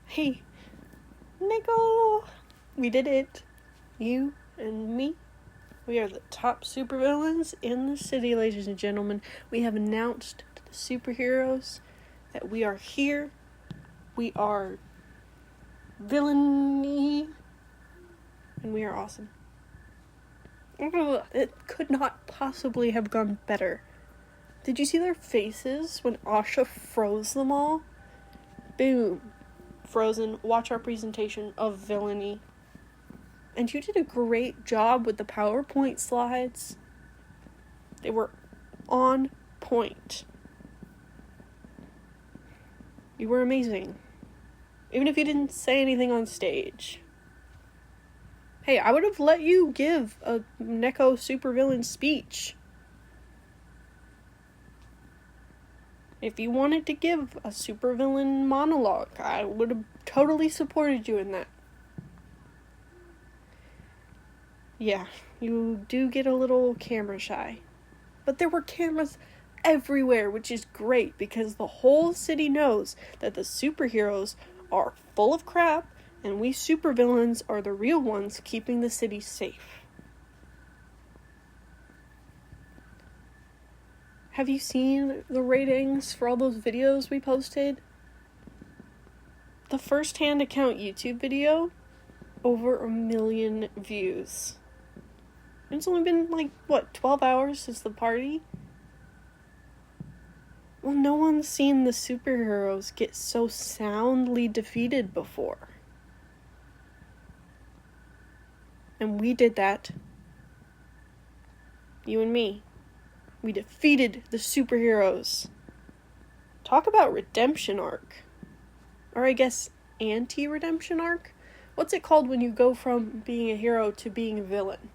Hey, Neko! We did it. You and me. We are the top supervillains in the city, ladies and gentlemen. We have announced to the superheroes that we are here. We are villainy. And we are awesome. It could not possibly have gone better. Did you see their faces when Asha froze them all? Boom. Frozen. Watch our presentation of villainy. And you did a great job with the PowerPoint slides. They were on point. You were amazing. Even if you didn't say anything on stage. Hey, I would have let you give a Neko Supervillain speech. If you wanted to give a supervillain monologue, I would have totally supported you in that. Yeah, you do get a little camera shy. But there were cameras everywhere, which is great because the whole city knows that the superheroes are full of crap and we supervillains are the real ones keeping the city safe. Have you seen the ratings for all those videos we posted? The first-hand account YouTube video, over 1 million views. It's only been 12 hours since the party? Well, no one's seen the superheroes get so soundly defeated before. And we did that. You and me. We defeated the superheroes. Talk about redemption arc. Or I guess anti-redemption arc? What's it called when you go from being a hero to being a villain?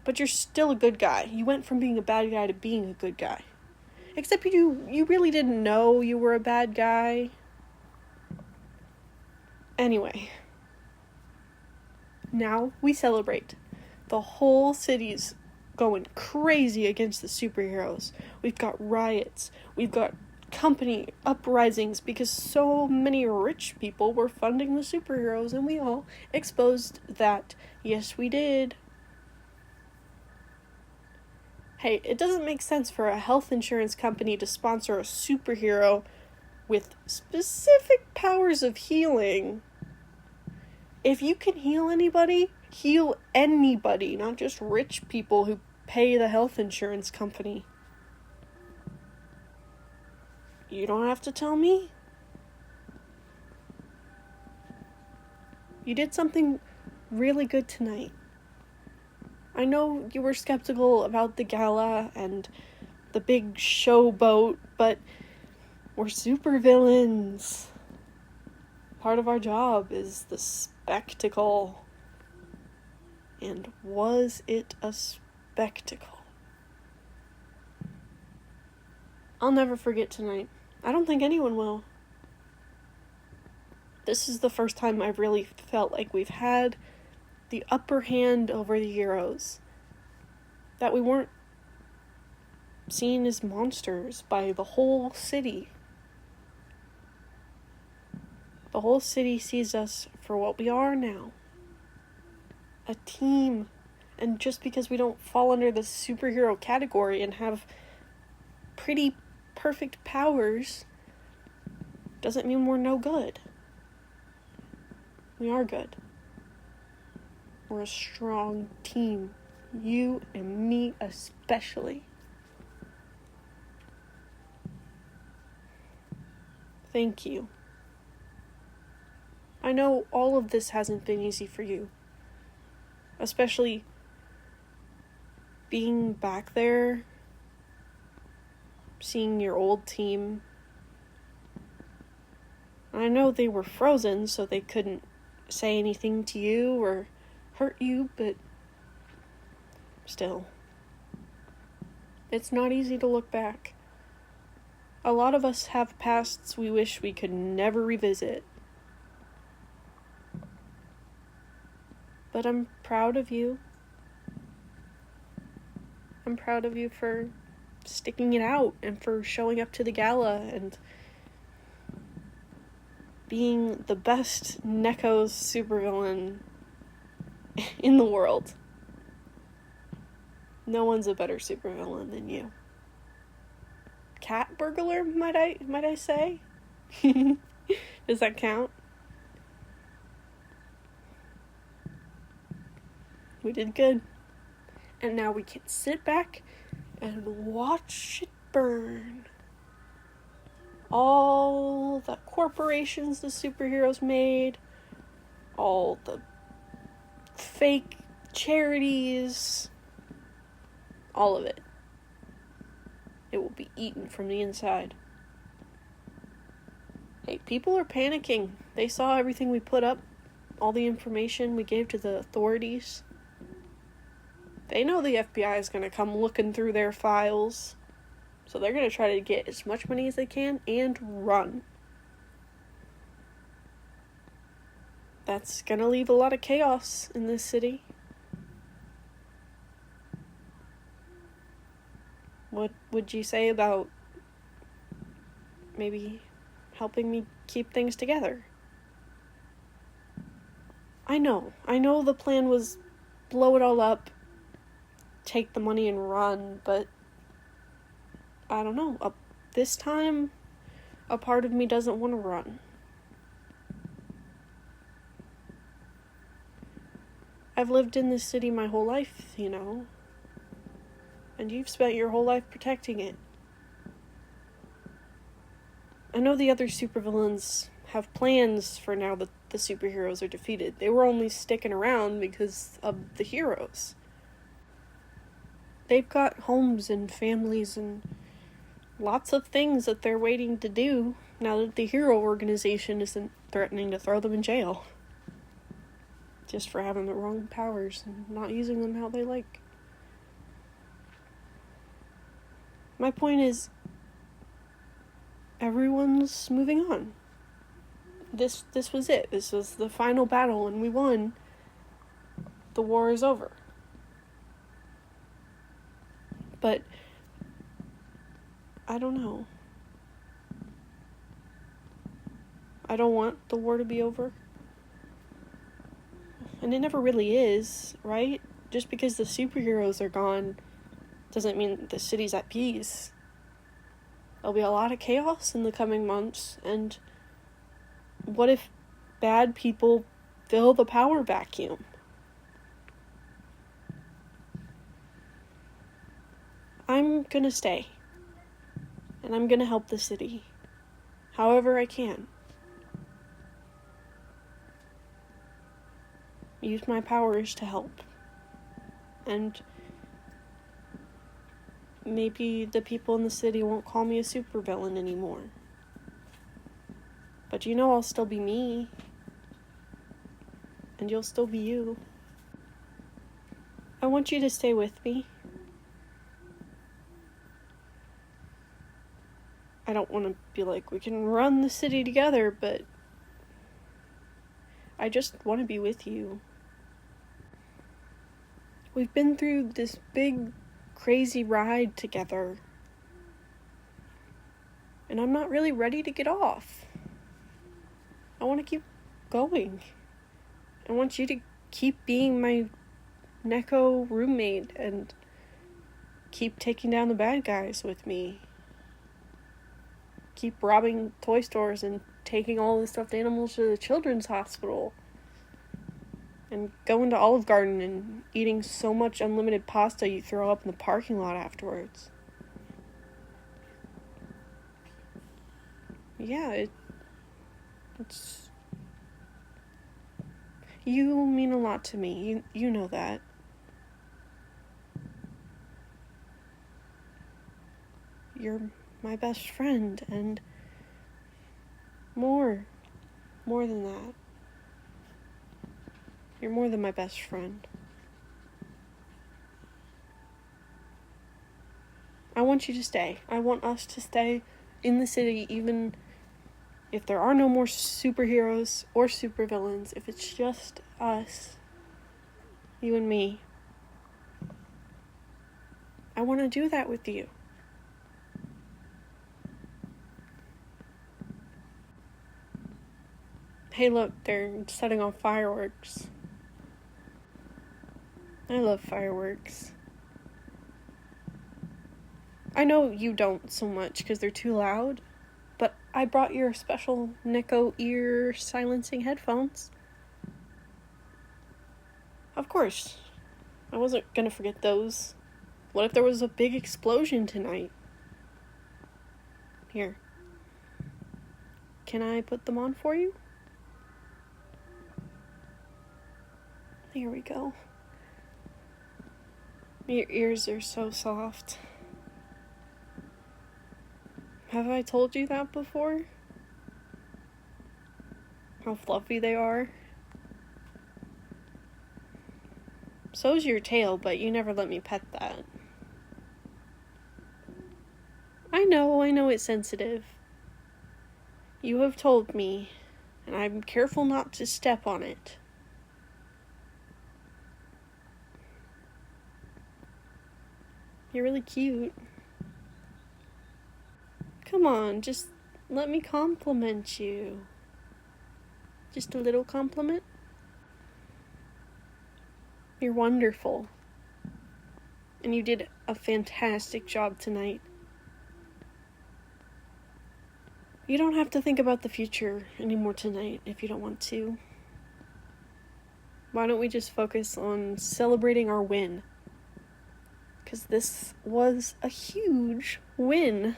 But you're still a good guy. You went from being a bad guy to being a good guy. Except you really didn't know you were a bad guy. Anyway. Now we celebrate. The whole city's going crazy against the superheroes. We've got riots. We've got company uprisings because so many rich people were funding the superheroes and we all exposed that. Yes, we did. Hey, it doesn't make sense for a health insurance company to sponsor a superhero with specific powers of healing. If you can heal anybody, not just rich people who pay the health insurance company. You don't have to tell me. You did something really good tonight. I know you were skeptical about the gala and the big showboat, but we're supervillains. Part of our job is the spectacle. And was it a spectacle? I'll never forget tonight. I don't think anyone will. This is the first time I've really felt like we've had the upper hand over the heroes. That we weren't seen as monsters by the whole city. The whole city sees us for what we are now. A team. And just because we don't fall under the superhero category and have pretty perfect powers doesn't mean we're no good. We are good. We're a strong team. You and me especially. Thank you. I know all of this hasn't been easy for you. Especially being back there, seeing your old team. I know they were frozen, so they couldn't say anything to you or hurt you, but still. It's not easy to look back. A lot of us have pasts we wish we could never revisit. But I'm proud of you. I'm proud of you for sticking it out and for showing up to the gala and being the best Neko supervillain in the world. No one's a better supervillain than you. Cat burglar, might I say? Does that count? We did good. And now we can sit back and watch it burn. All the corporations the superheroes made, all the fake charities, all of it. It will be eaten from the inside. Hey, people are panicking. They saw everything we put up, all the information we gave to the authorities. They know the FBI is going to come looking through their files. So they're going to try to get as much money as they can and run. That's going to leave a lot of chaos in this city. What would you say about maybe helping me keep things together? I know the plan was blow it all up, take the money and run, but I don't know. This time, a part of me doesn't want to run. I've lived in this city my whole life, you know. And you've spent your whole life protecting it. I know the other supervillains have plans for now that the superheroes are defeated. They were only sticking around because of the heroes. They've got homes and families and lots of things that they're waiting to do now that the hero organization isn't threatening to throw them in jail. Just for having the wrong powers and not using them how they like. My point is, everyone's moving on. This was it. This was the final battle and we won. The war is over. But I don't know. I don't want the war to be over. And it never really is, right? Just because the superheroes are gone doesn't mean the city's at peace. There'll be a lot of chaos in the coming months, and what if bad people fill the power vacuum? I'm gonna stay. And I'm gonna help the city. However I can. Use my powers to help. And maybe the people in the city won't call me a supervillain anymore. But you know I'll still be me. And you'll still be you. I want you to stay with me. I don't want to be like, we can run the city together, but I just want to be with you. We've been through this big, crazy ride together. And I'm not really ready to get off. I want to keep going. I want you to keep being my Neko roommate and keep taking down the bad guys with me. Keep robbing toy stores and taking all the stuffed animals to the children's hospital. And going to Olive Garden and eating so much unlimited pasta you throw up in the parking lot afterwards. Yeah, it's... You mean a lot to me. You know that. You're my best friend, and more than that. You're more than my best friend. I want you to stay. I want us to stay in the city, even if there are no more superheroes or supervillains, if it's just us, you and me. I want to do that with you. Hey look, they're setting off fireworks. I love fireworks. I know you don't so much because they're too loud, but I brought your special Neko ear silencing headphones. Of course. I wasn't gonna forget those. What if there was a big explosion tonight? Here. Can I put them on for you? Here we go. Your ears are so soft. Have I told you that before? How fluffy they are? So's your tail, but you never let me pet that. I know it's sensitive. You have told me, and I'm careful not to step on it. You're really cute. Come on, just let me compliment you. Just a little compliment. You're wonderful. And you did a fantastic job tonight. You don't have to think about the future anymore tonight if you don't want to. Why don't we just focus on celebrating our win? Because this was a huge win.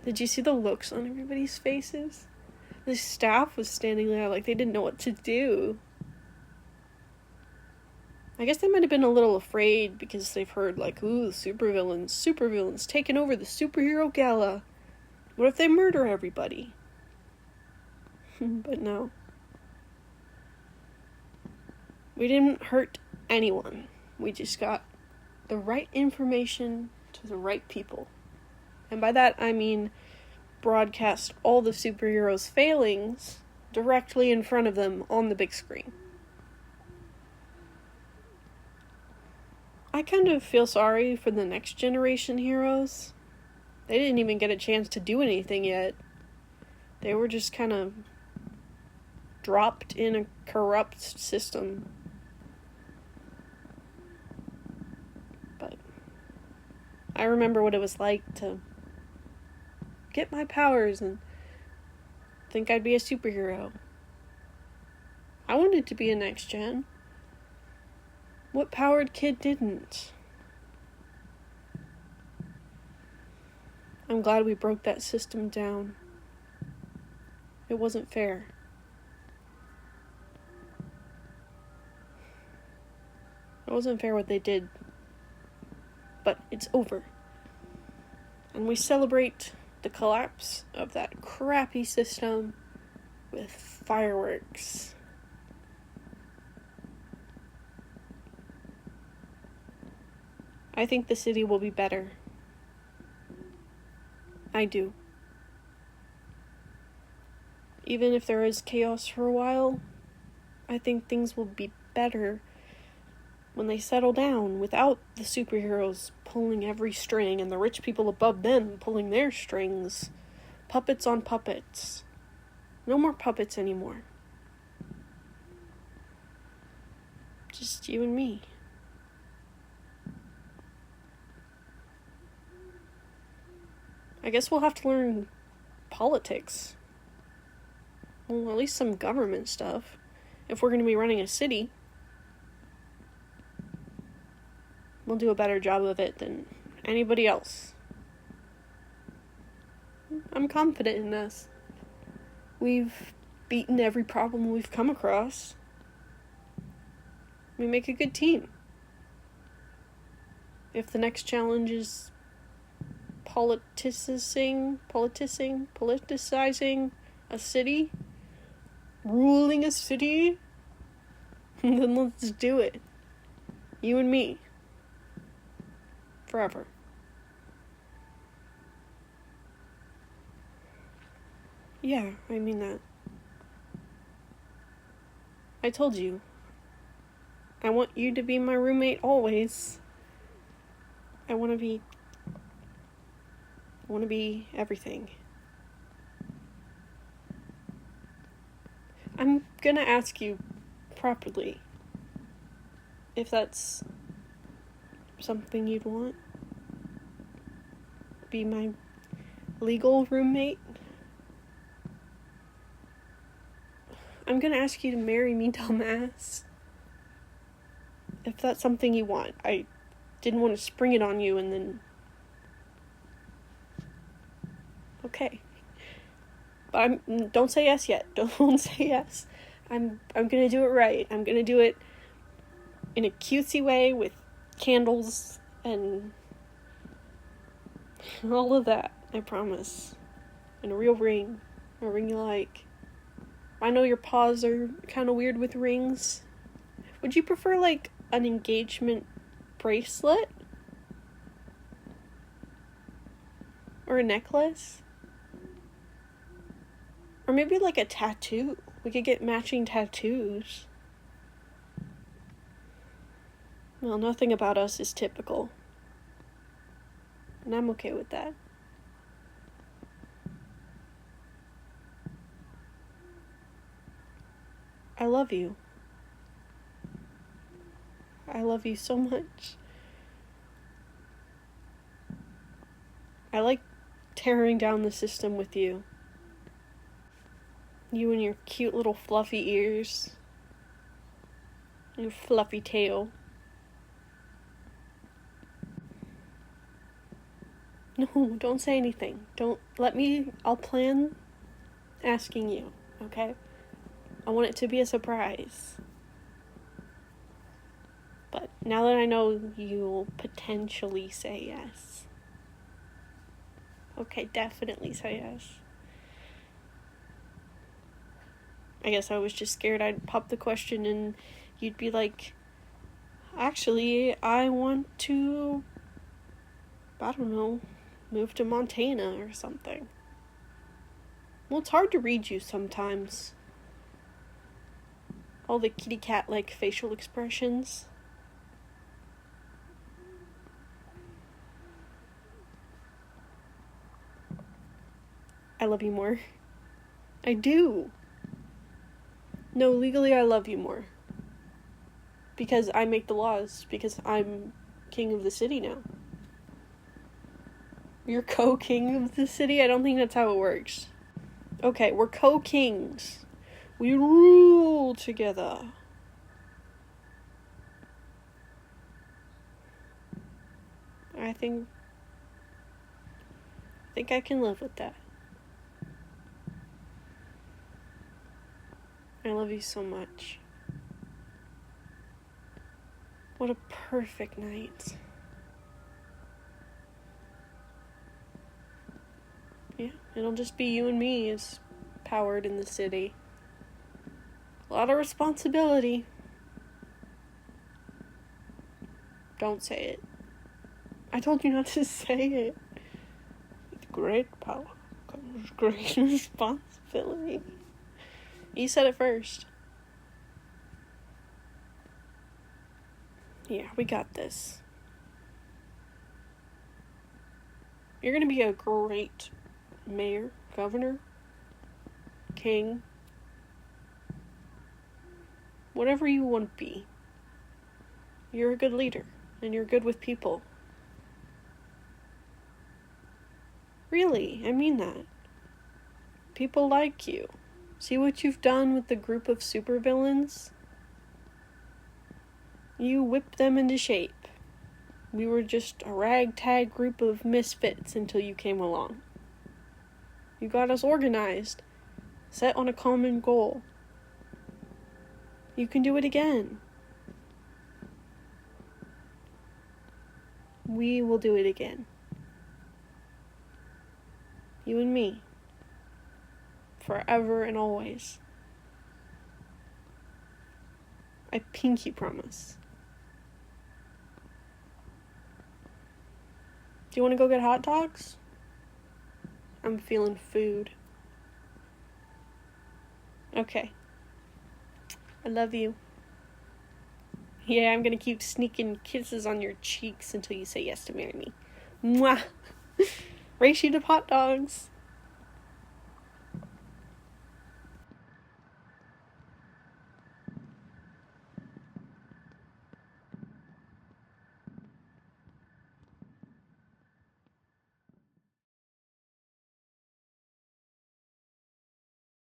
Did you see the looks on everybody's faces? The staff was standing there like they didn't know what to do. I guess they might have been a little afraid because they've heard like, ooh, supervillains taking over the Superhero Gala. What if they murder everybody? But no. We didn't hurt anyone. We just got the right information to the right people. And by that I mean broadcast all the superheroes' failings directly in front of them on the big screen. I kind of feel sorry for the next generation heroes. They didn't even get a chance to do anything yet. They were just kind of dropped in a corrupt system. But I remember what it was like to get my powers and think I'd be a superhero. I wanted to be a next gen. What powered kid didn't? I'm glad we broke that system down. It wasn't fair. It wasn't fair what they did. But it's over. And we celebrate the collapse of that crappy system with fireworks. I think the city will be better. I do. Even if there is chaos for a while, I think things will be better when they settle down without the superheroes pulling every string and the rich people above them pulling their strings. Puppets on puppets. No more puppets anymore. Just you and me. I guess we'll have to learn politics. Well, at least some government stuff. If we're going to be running a city, we'll do a better job of it than anybody else. I'm confident in us. We've beaten every problem we've come across. We make a good team. If the next challenge is politicizing a city, ruling a city, then let's do it. You and me. Forever. Yeah, I mean that. I told you. I want you to be my roommate always. I want to be everything. I'm gonna ask you properly if that's something you'd want. Be my legal roommate. I'm gonna ask you to marry me, dumbass. If that's something you want. I didn't want to spring it on you and then... Okay. But don't say yes yet. Don't say yes. I'm gonna do it right. I'm gonna do it in a cutesy way with candles and all of that. I promise. And a real ring. A ring you like. I know your paws are kind of weird with rings. Would you prefer, like, an engagement bracelet? Or a necklace? Or maybe, like, a tattoo. We could get matching tattoos. Well, nothing about us is typical. And I'm okay with that. I love you. I love you so much. I like tearing down the system with you. You and your cute little fluffy ears. Your fluffy tail. No, don't say anything. Don't let me... I'll plan asking you, okay? I want it to be a surprise. But now that I know you'll potentially say yes. Okay, definitely say yes. I guess I was just scared I'd pop the question and you'd be like, actually, I want to, I don't know, move to Montana or something. Well, it's hard to read you sometimes. All the kitty cat-like facial expressions. I love you more. I do. No, legally I love you more. Because I make the laws. Because I'm king of the city now. You're co-king of the city? I don't think that's how it works. Okay, we're co-kings. We rule together. I think I can live with that. I love you so much. What a perfect night. Yeah, it'll just be you and me as powered in the city. A lot of responsibility. Don't say it. I told you not to say it. With great power comes great responsibility. You said it first. Yeah, we got this. You're gonna be a great mayor, governor, king, whatever you want to be. You're a good leader, and you're good with people. Really, I mean that. People like you. See what you've done with the group of supervillains? You whipped them into shape. We were just a ragtag group of misfits until you came along. You got us organized, set on a common goal. You can do it again. We will do it again. You and me. Forever and always. I pinky promise. Do you want to go get hot dogs? I'm feeling food. Okay. I love you. Yeah, I'm gonna keep sneaking kisses on your cheeks until you say yes to marry me. Mwah! Race you to hot dogs.